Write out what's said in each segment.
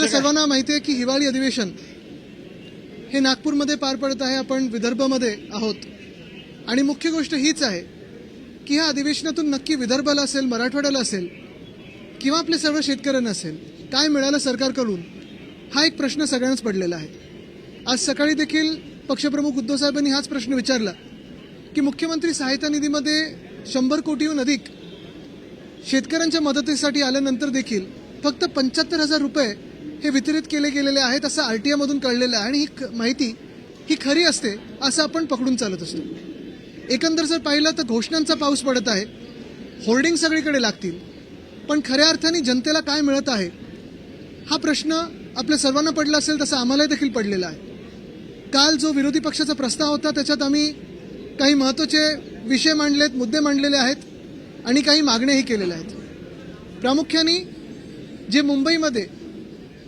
सर्वांना माहिती आहे की हिवाळी अधिवेशन हे नागपूरमध्ये पार पडत आहे. आपण विदर्भामध्ये आहोत आणि मुख्य गोष्ट हीच आहे की ह्या अधिवेशनातून नक्की विदर्भाला असेल, मराठवाड्याला असेल किंवा आपल्या सर्व शेतकऱ्यांना असेल काय मिळालं सरकारकडून, हा एक प्रश्न सगळ्यांनाच पडलेला आहे. आज सकाळी देखील पक्षप्रमुख उद्धव साहेबांनी हाच प्रश्न विचारला की मुख्यमंत्री सहायता निधीमध्ये 100 कोटीहून अधिक शेतकऱ्यांच्या मदतीसाठी आल्यानंतर देखील फक्त 75,000 रुपये हे वितरित केले गेलेले आहेत असं आरटीआय मधून कळलेलं आहे. आणि ही माहिती ही खरी असते असं आपण पकडून चालत असतो. एकंदर जर पाहिलं तर घोषणांचा पाऊस पडत आहे, होर्डिंग सगळीकडे लागतील, पण खऱ्या अर्थाने जनतेला काय मिळत आहे हा प्रश्न आपल्या सर्वांना पडला असेल तसं आम्हाला देखील पडलेला आहे. काल जो विरोधी पक्षाचा प्रस्ताव होता त्याच्यात आम्ही काही महत्त्वाचे विषय मांडलेत, मुद्दे मांडलेले आहेत आणि काही मागण्याही केलेल्या आहेत. प्रामुख्याने जे मुंबईमध्ये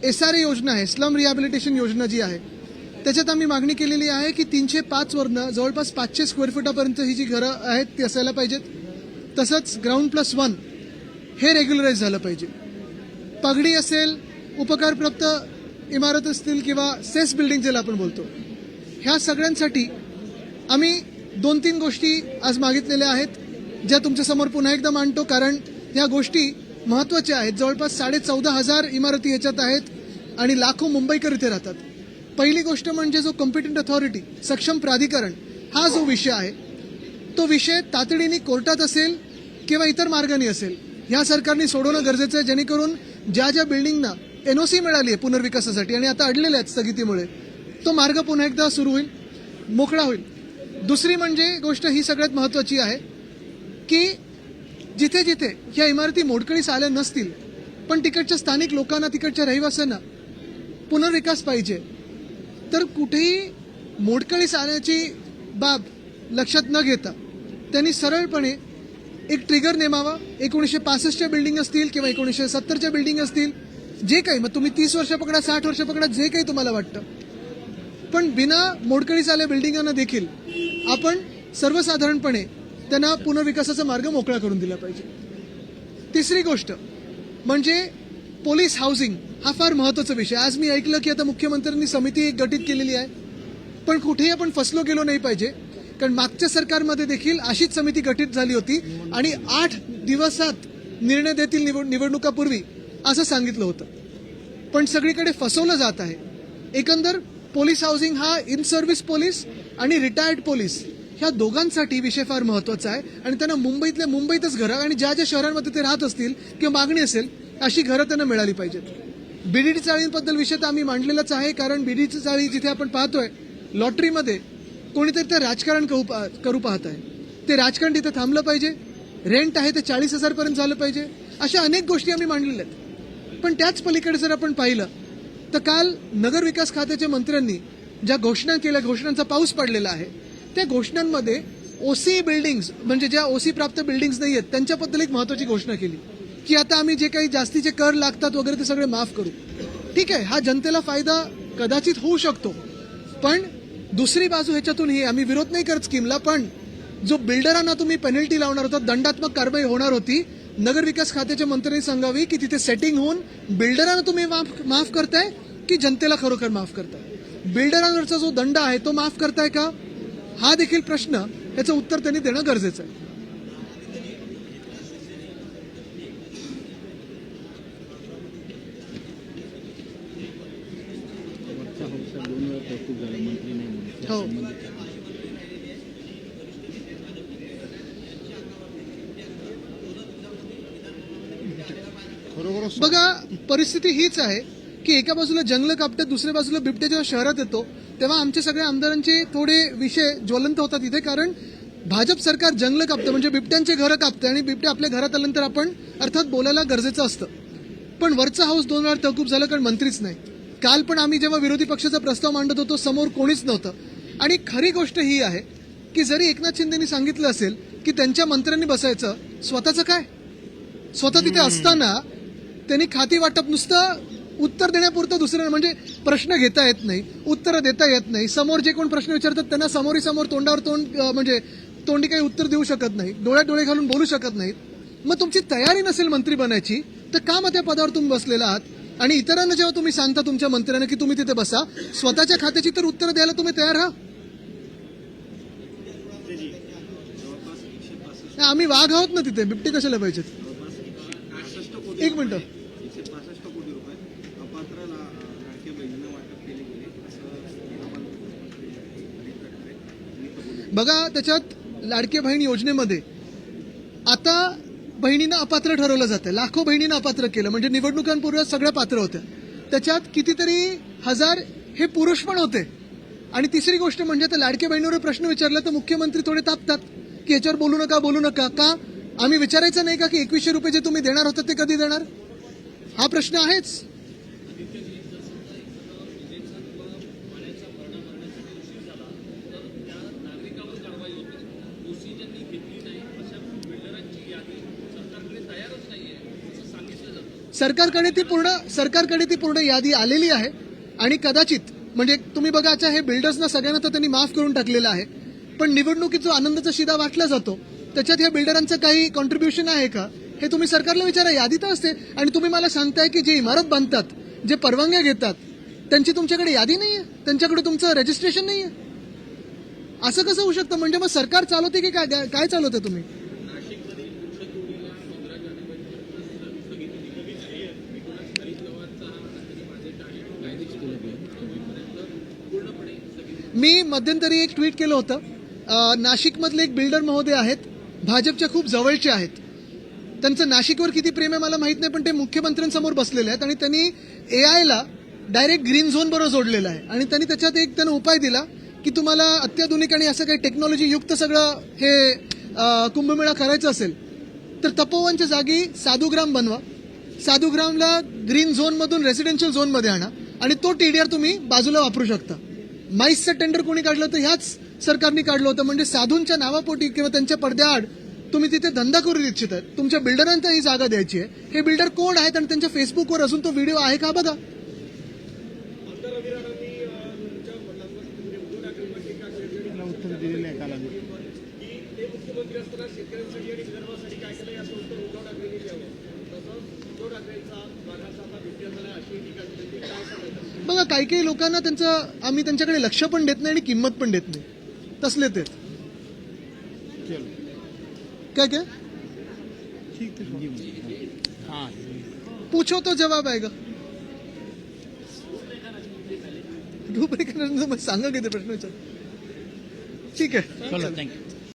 SRA योजना आहे, स्लम रिहॅबिलिटेशन योजना जी आहे, त्याच्यात आम्ही मागणी केलेली आहे की 305 वरनं जवळपास 500 स्क्वेअर फुटापर्यंत ही जी घरं आहेत ती असायला पाहिजेत. तसंच ग्राउंड+1 हे रेग्युलराईज झालं पाहिजे. पगडी असेल, उपकारप्राप्त इमारत असतील किंवा सेस बिल्डिंग ज्याला आपण बोलतो, ह्या सगळ्यांसाठी आम्ही 2-3 गोष्टी आज मागितलेल्या आहेत ज्या तुमच्यासमोर पुन्हा एकदा मांडतो, कारण ह्या गोष्टी महत्त्वाच्या आहेत. जवळपास 14,500 इमारती ह्याच्यात आहेत आणि लाखो मुंबईकर इथे राहतात. पहिली गोष्ट म्हणजे जो कॉम्पिटंट अथॉरिटी, सक्षम प्राधिकरण, हा जो विषय आहे तो विषय तातडीने कोर्टात असेल किंवा इतर मार्गाने असेल ह्या सरकारने सोडवणं गरजेचं आहे, जेणेकरून ज्या ज्या बिल्डिंगना NOC मिळाली आहे पुनर्विकासासाठी आणि आता अडलेल्या आहेत स्थगितीमुळे, तो मार्ग पुन्हा एकदा सुरू होईल, मोकळा होईल. दुसरी म्हणजे गोष्ट ही सगळ्यात महत्त्वाची आहे की जिथे जिथे ह्या इमारती मोडकळीस आल्या नसतील पण तिकडच्या स्थानिक लोकांना, तिकडच्या रहिवाशांना पुनर्विकास पाहिजे, तर कुठेही मोडकळीस आल्याची बाब लक्षात न घेता त्यांनी सरळपणे एक ट्रिगर नेमावा. 1965च्या बिल्डिंग असतील किंवा 1970च्या बिल्डिंग असतील, जे काही, मग तुम्ही 30 वर्ष पकडा, 60 वर्ष पकडा, जे काही तुम्हाला वाटतं, पण बिना मोडकळीस आल्या बिल्डिंगांना देखील आपण सर्वसाधारणपणे त्यांना पुनर्विकासाचा मार्ग मोकळा करून दिला पाहिजे. तिसरी गोष्ट म्हणजे पोलीस हाऊसिंग, हा फार महत्त्वाचा विषय. आज मी ऐकलं की आता मुख्यमंत्र्यांनी समिती गठीत केलेली आहे, पण कुठेही आपण फसलो गेलो नाही पाहिजे, कारण मागच्या सरकारमध्ये देखील अशीच समिती गठीत झाली होती आणि 8 दिवसात निर्णय देतील निवडणुकापूर्वी असं सांगितलं होतं, पण सगळीकडे फसवलं जात आहे. एकंदर पोलीस हाऊसिंग हा इन सर्व्हिस पोलीस आणि रिटायर्ड पोलीस ह्या दोघांसाठी विषय फार महत्त्वाचा आहे आणि त्यांना मुंबईतल्या मुंबईतच घरं आणि ज्या ज्या शहरांमध्ये ते राहत असतील किंवा मागणी असेल अशी घरं त्यांना मिळाली पाहिजेत. बीडीडी चाळींबद्दल विषय तर आम्ही मांडलेलाच आहे, कारण बीडीडी चाळी जिथे आपण पाहतोय लॉटरीमध्ये कोणीतरी ते राजकारण करू पाहत आहे, ते राजकारण तिथे थांबलं पाहिजे. रेंट आहे ते 40,000 पर्यंत झालं पाहिजे. अशा अनेक गोष्टी आम्ही मांडलेल्या आहेत. पण त्याच पलीकडे जर आपण पाहिलं तर काल नगरविकास खात्याच्या मंत्र्यांनी ज्या घोषणा केल्या, घोषणांचा पाऊस पडलेला आहे, त्या घोषणांमध्ये OC बिल्डिंग्स म्हणजे ज्या OC प्राप्त बिल्डिंग्स नाही आहेत त्यांच्याबद्दल एक महत्त्वाची घोषणा केली की आता आम्ही जे काही जास्तीचे कर लागतात वगैरे ते सगळे माफ करू. ठीक आहे, हा जनतेला फायदा कदाचित होऊ शकतो, पण दुसरी बाजू ह्याच्यातून ही, आम्ही विरोध नाही करत स्कीमला, पण जो बिल्डरांना तुम्ही पेनल्टी लावणार होता, दंडात्मक कारवाई होणार होती, नगरविकास खात्याच्या मंत्र्यांनी सांगावी की तिथे सेटिंग होऊन बिल्डरांना तुम्ही माफ करताय की जनतेला खरोखर माफ करताय. बिल्डरांवरचा जो दंड आहे तो माफ करताय का, हा देखील प्रश्न, याचं उत्तर त्यांनी देणं गरजेचं आहे. हो, बघा परिस्थिती हीच आहे की एका बाजूला जंगल कापतात, दुसऱ्या बाजूला बिबट्या जेव्हा शहरात येतो तेव्हा आमच्या सगळ्या आमदारांचे थोडे विषय ज्वलंत होतात इथे, कारण भाजप सरकार जंगल कापतं म्हणजे बिबट्यांचे घरं कापतं आणि बिबट्या आपल्या घरात आल्यानंतर आपण अर्थात बोलायला गरजेचं असतं, पण वरचा हाऊस 2 वेळा तहकूब झालं कारण मंत्रीच नाही. काल पण आम्ही जेव्हा विरोधी पक्षाचा प्रस्ताव मांडत होतो समोर कोणीच नव्हतं. आणि खरी गोष्ट ही आहे की जरी एकनाथ शिंदेनी सांगितलं असेल की त्यांच्या मंत्र्यांनी बसायचं, स्वतःचं काय, स्वतः तिथे असताना त्यांनी खाती वाटप नुसतं उत्तर देण्यापुरतं, दुसरं म्हणजे प्रश्न घेता येत नाही, उत्तरं देता येत नाही, समोर जे कोण प्रश्न विचारतात त्यांना समोर तोंडावर तोंड म्हणजे तोंडी काही उत्तर देऊ शकत नाही, डोळ्यात डोळे घालून बोलू शकत नाहीत. मग तुमची तयारी नसेल मंत्री बनायची तर का मग त्या पदावर तुम्ही बसलेला आहात. आणि इतरांना जेव्हा तुम्ही सांगता तुमच्या मंत्र्यांना की तुम्ही तिथे बसा, स्वतःच्या खात्याची तर उत्तरं द्यायला तुम्ही तयार आहात. आम्ही वाघ आहोत ना तिथे, बिबटे कशाला पाहिजेत. एक मिनिट. 165 कोटी रुपये अपात्र लाडक्या बहिणींना वाटप केले गेले असं बघा, त्याच्यात लाडकी बहीण योजनेमध्ये आता बहिणींना अपात्र ठरवलं जातं. लाखो बहिणींना अपात्र केलं, म्हणजे निवडणुकांपूर्वी सगळ्या पात्र होत्या. त्याच्यात कितीतरी हजार हे पुरुष पण होते. आणि तिसरी गोष्ट म्हणजे त्या लाडक्या बहिणीवर प्रश्न विचारला तर मुख्यमंत्री थोडे तापतात की याच्यावर बोलू नका. का आम्ही विचारायचं नाही का की 2100 रुपये जे तुम्ही देणार होता ते कधी देणार? हा प्रश्न आहेच. सरकारकडे ती पूर्ण यादी आलेली आहे. आणि कदाचित म्हणजे तुम्ही बघा, अच्छा हे बिल्डर्सना सगळ्यांना तर त्यांनी माफ करून टाकलेलं आहे, पण निवडणुकीत जो आनंदाचा शिदा वाटला जातो त्याच्यात ह्या बिल्डरांचं काही कॉन्ट्रीब्युशन आहे का हे तुम्ही सरकारला विचारा. यादी तर असते. आणि तुम्ही मला सांगताय की जे इमारत बांधतात, जे परवानग्या घेतात, त्यांची तुमच्याकडे यादी नाहीये, त्यांच्याकडे तुमचं रजिस्ट्रेशन नाहीये. असं कसं होऊ शकतं? म्हणजे मग सरकार चालवते की काय चालवते तुम्ही? मी मध्यंतरी एक ट्विट केलं होतं. नाशिकमधले एक बिल्डर महोदय आहेत, भाजपच्या खूप जवळचे आहेत. त्यांचं नाशिकवर किती प्रेम आहे मला माहित नाही, पण ते मुख्यमंत्र्यांसमोर बसलेले आहेत आणि त्यांनी एआयला डायरेक्ट ग्रीन झोन बरोबर जोडलेलं आहे. आणि त्यांनी त्याच्यात एक उपाय दिला की तुम्हाला अत्याधुनिक आणि असं काही टेक्नॉलॉजी युक्त सगळं हे कुंभमेळा करायचं असेल तर तपोवनच्या जागी साधुग्राम बनवा. साधुग्रामला ग्रीन झोनमधून रेसिडेन्शियल झोनमध्ये आणा आणि तो टीडीआर तुम्ही बाजूला वापरू शकता. माईसचं टेंडर कोणी काढलं होतं? ह्याच सरकारने काढलं होतं. म्हणजे साधूंच्या नावापोटी किंवा त्यांच्या पडद्याआड तुम्ही तिथे धंदा करू इच्छित आहेत. तुमच्या बिल्डरांना ही जागा द्यायची आहे. हे बिल्डर कोण आहेत आणि त्यांच्या फेसबुकवर अजून तो व्हिडिओ आहे का बघा. उत्तर दिलेलं आहे काला. बघा, काही लोकांना आम्ही त्यांच्याकडे लक्ष पण देत नाही आणि किंमत पण देत नाही. तसले ते क्या ठीक है. हाँ, पूछो तो जवाब आएगा. रूपरेखा सांगा किती प्रश्न विचार. ठीक आहे. चलो, थँक्यू.